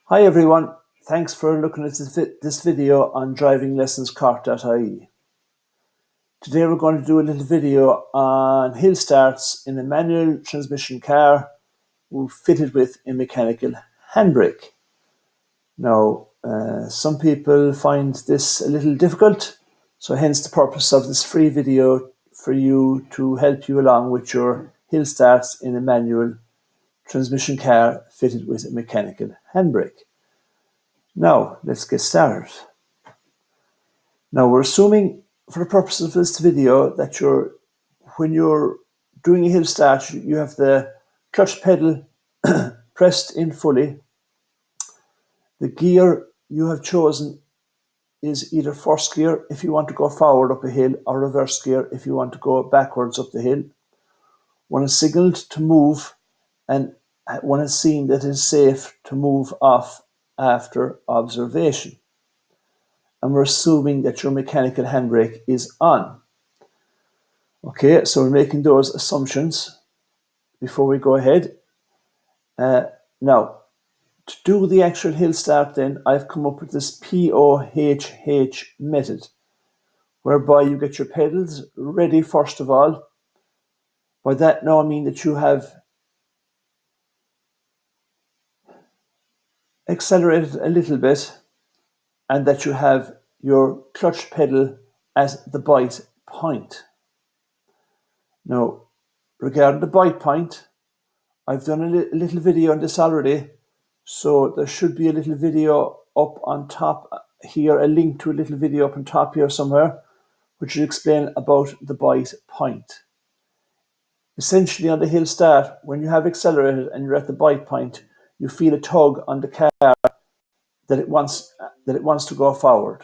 Hi everyone, thanks for looking at this video on drivinglessonscork.ie. Today we're going to do a little video on hill starts in a manual transmission car fitted with a mechanical handbrake. Now, some people find this a little difficult, so hence the purpose of this free video for you to help you along with your hill starts in a manual transmission car fitted with a mechanical handbrake. Now, let's get started. Now, we're assuming for the purposes of this video that when you're doing a hill start, you have the clutch pedal pressed in fully. The gear you have chosen is either first gear if you want to go forward up a hill, or reverse gear if you want to go backwards up the hill. One is signalled to move, and one is seen that it is safe to move off after observation. And we're assuming that your mechanical handbrake is on. Okay, so we're making those assumptions before we go ahead. Now, to do the actual hill start then, I've come up with this POHH method, whereby you get your pedals ready first of all. By that now I mean that you have accelerated a little bit and that you have your clutch pedal at the bite point. Now, regarding the bite point, I've done a little video on this already, so there should be a little video up on top here, a link to a little video up on top here somewhere, which will explain about the bite point. Essentially on the hill start, when you have accelerated and you're at the bite point, you feel a tug on the car that it wants to go forward.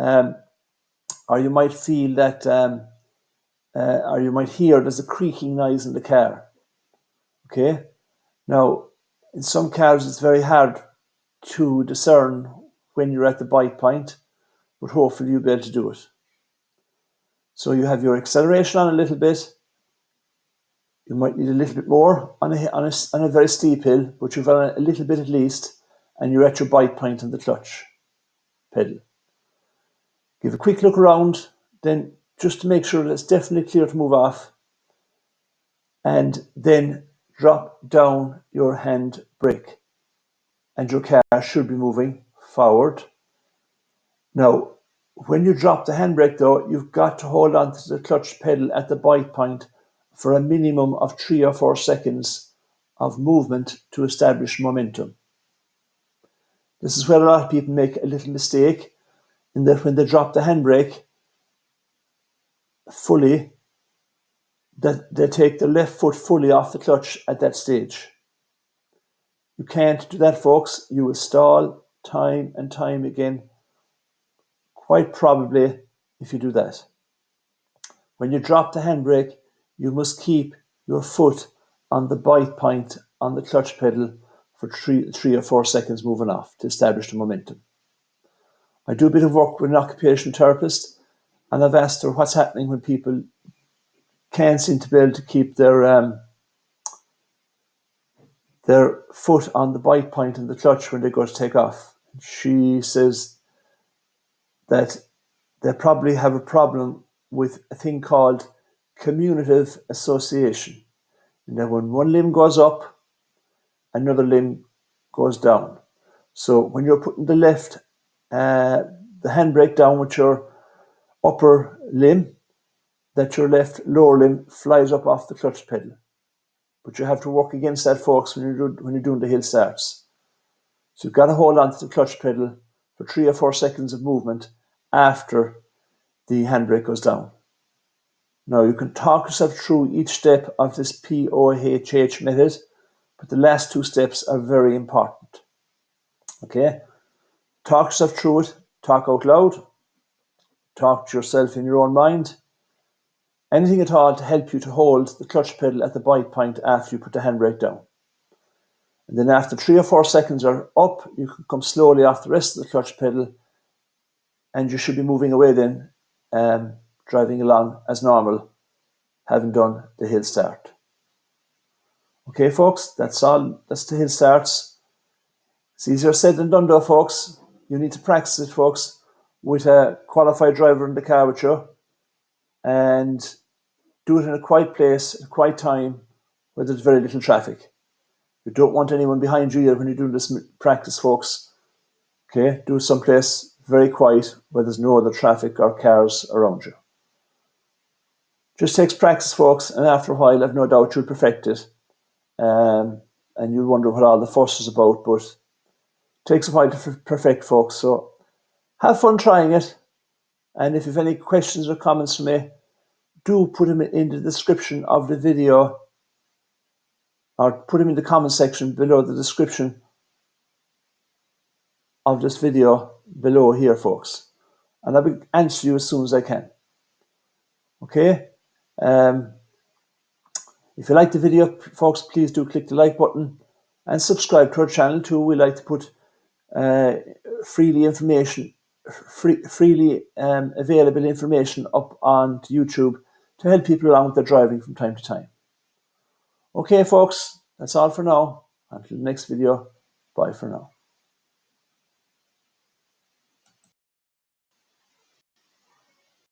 Or you might feel that, or you might hear there's a creaking noise in the car. Okay? Now, in some cars, it's very hard to discern when you're at the bite point, but hopefully you'll be able to do it. So you have your acceleration on a little bit. You might need a little bit more on a very steep hill, but you've on a little bit at least, and you're at your bite point on the clutch pedal. Give a quick look around, then just to make sure that it's definitely clear to move off, and then drop down your handbrake, and your car should be moving forward. Now, when you drop the handbrake though, you've got to hold on to the clutch pedal at the bite point for a minimum of 3 or 4 seconds of movement to establish momentum. This is where a lot of people make a little mistake, in that when they drop the handbrake fully, that they take the left foot fully off the clutch at that stage. You can't do that, folks. You will stall time and time again, quite probably, if you do that. When you drop the handbrake, you must keep your foot on the bite point on the clutch pedal for 3 or 4 seconds moving off to establish the momentum. I do a bit of work with an occupational therapist, and I've asked her what's happening when people can't seem to be able to keep their foot on the bite point in the clutch when they go to take off. She says that they probably have a problem with a thing called commutative association. And that when one limb goes up, another limb goes down. So when you're putting the handbrake down with your upper limb, that your left lower limb flies up off the clutch pedal. But you have to work against that, folks, when you're doing the hill starts. So you've got to hold on to the clutch pedal for 3 or 4 seconds of movement after the handbrake goes down. Now, you can talk yourself through each step of this POHH method, but the last 2 steps are very important. Okay? Talk yourself through it, talk out loud, talk to yourself in your own mind. Anything at all to help you to hold the clutch pedal at the bite point after you put the handbrake down. And then after 3 or 4 seconds are up, you can come slowly off the rest of the clutch pedal, and you should be moving away then, driving along as normal, having done the hill start. Okay, folks, that's all. That's the hill starts. It's easier said than done though, folks. You need to practice it, folks, with a qualified driver in the car with you, and do it in a quiet place, at a quiet time, where there's very little traffic. You don't want anyone behind you when you're doing this practice, folks. Okay, do it someplace very quiet where there's no other traffic or cars around you. Just takes practice, folks, and after a while, I've no doubt you'll perfect it. And you'll wonder what all the fuss is about, but it takes a while to perfect, folks. So have fun trying it. And if you have any questions or comments for me, do put them in the description of the video, or put them in the comment section below the description of this video below here, folks. And I will answer you as soon as I can. Okay? If you like the video, folks, please do click the like button and subscribe to our channel too. We like to put freely available information up on YouTube to help people along with their driving from time to time. Okay, folks, that's all for now. Until the next video, bye for now.